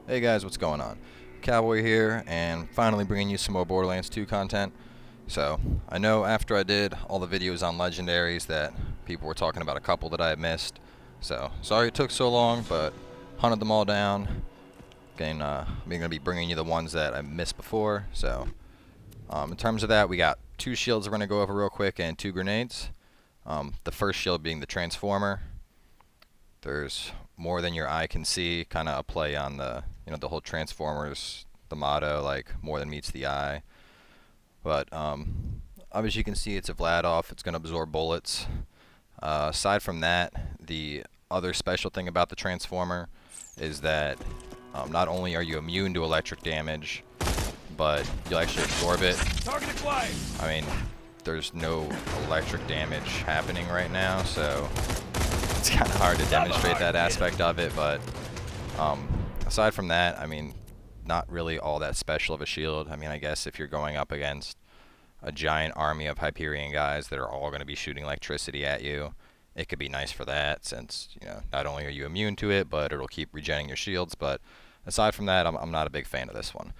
Hey guys, what's going on? Cowboy here, and finally bringing you some more Borderlands 2 content. So, I know after I did all the videos on Legendaries that people were talking about a couple that I had missed. So, sorry it took so long, but hunted them all down. Again, I'm going to be bringing you the ones that I missed before. So, in terms of that, we got 2 shields we're going to go over real quick and 2 grenades. The first shield being the Transformer. There's more than your eye can see, kind of a play on the, the whole Transformers, the motto, like more than meets the eye. But obviously you can see it's a Vladoff, it's going to absorb bullets. Aside from that, the other special thing about the Transformer is that not only are you immune to electric damage, but you'll actually absorb it. Target acquired. I mean, there's no electric damage happening right now, so it's kind of hard to demonstrate that aspect of it, but aside from that, I mean, not really all that special of a shield. I mean, I guess if you're going up against a giant army of Hyperion guys that are all going to be shooting electricity at you, it could be nice for that, since, not only are you immune to it, but it'll keep regenerating your shields. But aside from that, I'm not a big fan of this one.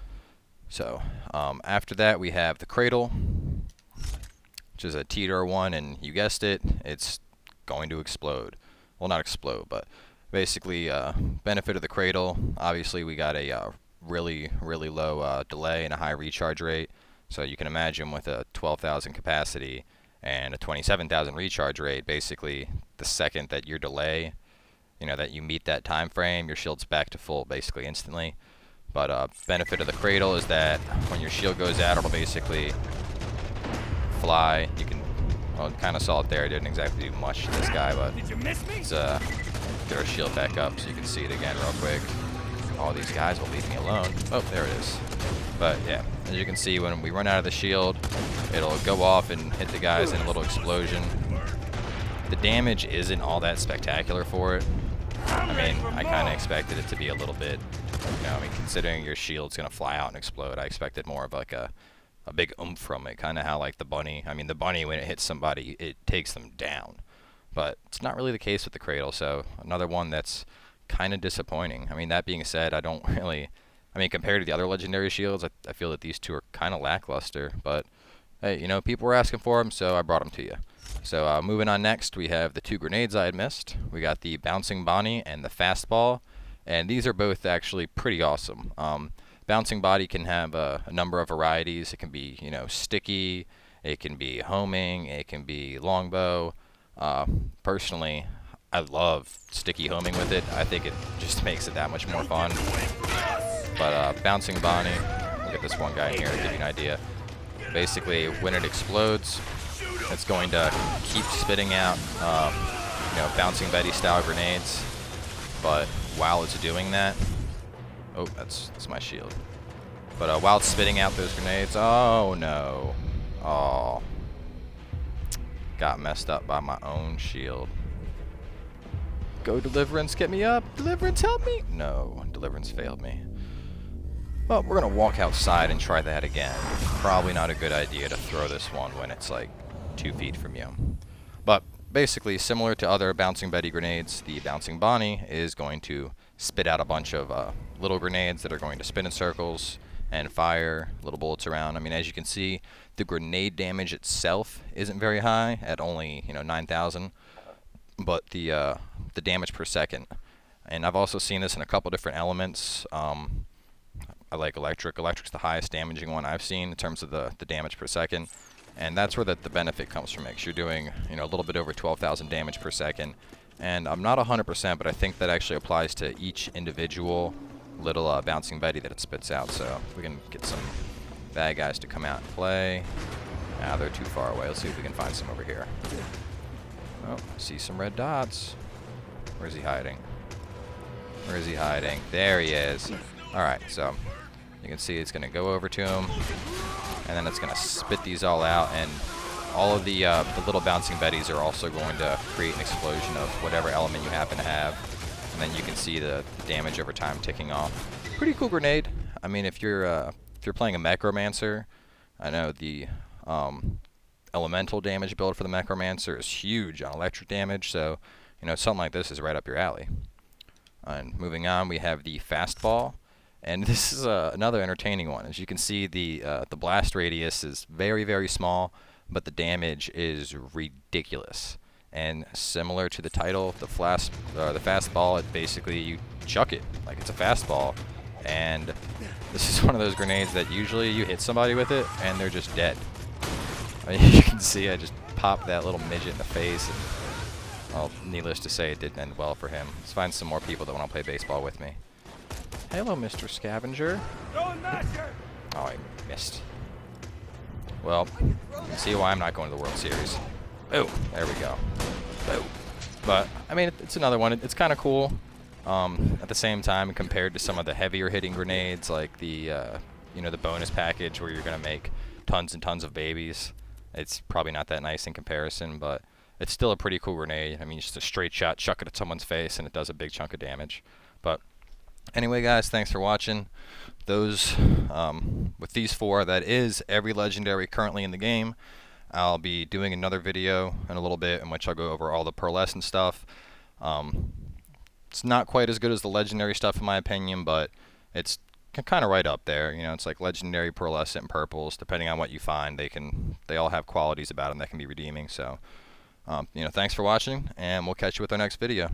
So, after that, we have the Cradle, which is a teeter one, and you guessed it, it's going to explode. Well, not explode, but basically, benefit of the Cradle, obviously we got a really low delay and a high recharge rate. So you can imagine with a 12,000 capacity and a 27,000 recharge rate, basically the second that your delay, that you meet that time frame, your shield's back to full basically instantly. But benefit of the Cradle is that when your shield goes out, it'll basically fly. You can, well, kind of saw it there. It didn't exactly do much to this guy, but let's get our shield back up so you can see it again real quick. All these guys will leave me alone. Oh, there it is. But yeah, as you can see, when we run out of the shield, it'll go off and hit the guys in a little explosion. The damage isn't all that spectacular for it. I mean, I kind of expected it to be a little bit, I mean, considering your shield's going to fly out and explode, I expected more of like a big oomph from it, kind of how like the bunny. I mean, the bunny, when it hits somebody, it takes them down. But it's not really the case with the Cradle, so another one that's kind of disappointing. I mean, that being said, I don't really, I mean, compared to the other legendary shields, I feel that these two are kind of lackluster. But hey, people were asking for them, so I brought them to you. So moving on next, we have the 2 grenades I had missed. We got the Bouncing Bonny and the Fastball, and these are both actually pretty awesome. Bouncing Bonny can have a number of varieties. It can be, sticky, it can be homing, it can be longbow. Personally, I love sticky homing with it. I think it just makes it that much more fun. But Bouncing Bonny, look at this one guy here to give you an idea. Basically, when it explodes, it's going to keep spitting out, Bouncing Betty style grenades. But while it's doing that, oh, that's my shield. But while it's spitting out those grenades, oh no, oh, got messed up by my own shield. Go Deliverance, get me up. Deliverance, help me. No, Deliverance failed me. Well, we're gonna walk outside and try that again. Probably not a good idea to throw this one when it's like 2 feet from you. But basically, similar to other Bouncing Betty grenades, the Bouncing Bonny is going to spit out a bunch of little grenades that are going to spin in circles and fire little bullets around. I mean, as you can see, the grenade damage itself isn't very high at only 9,000, but the damage per second. And I've also seen this in a couple different elements. I like electric. Electric's the highest damaging one I've seen in terms of the damage per second. And that's where the benefit comes from, because you're doing a little bit over 12,000 damage per second. And I'm not 100%, but I think that actually applies to each individual little Bouncing Betty that it spits out. So if we can get some bad guys to come out and play. Nah, they're too far away. Let's see if we can find some over here. Oh, I see some red dots. Where's he hiding? Where is he hiding? There he is. Alright, so you can see it's going to go over to him, and then it's going to spit these all out, and all of the little Bouncing Betties are also going to create an explosion of whatever element you happen to have, and then you can see the damage over time ticking off. Pretty cool grenade. I mean, if you're playing a Necromancer, I know the elemental damage build for the Necromancer is huge on electric damage, so something like this is right up your alley. And moving on, we have the Fastball. And this is another entertaining one. As you can see, the blast radius is very, very small, but the damage is ridiculous. And similar to the title, the fastball, it basically you chuck it like it's a fastball. And this is one of those grenades that usually you hit somebody with it and they're just dead. I mean, you can see I just popped that little midget in the face. And, well, needless to say, it didn't end well for him. Let's find some more people that want to play baseball with me. Hello, Mr. Scavenger. Oh, I missed. Well, you can see why I'm not going to the World Series. Oh, there we go. Oh. But, I mean, it's another one. It's kind of cool. At the same time, compared to some of the heavier hitting grenades, like the, you know, the bonus package where you're going to make tons and tons of babies, it's probably not that nice in comparison, but it's still a pretty cool grenade. I mean, just a straight shot, chuck it at someone's face, and it does a big chunk of damage. But anyway, guys, thanks for watching. Those, with these 4, that is every legendary currently in the game. I'll be doing another video in a little bit in which I'll go over all the pearlescent stuff. It's not quite as good as the legendary stuff in my opinion, but it's kind of right up there. You know, it's like legendary, pearlescent, and purples. Depending on what you find, they all have qualities about them that can be redeeming. So, you know, thanks for watching, and we'll catch you with our next video.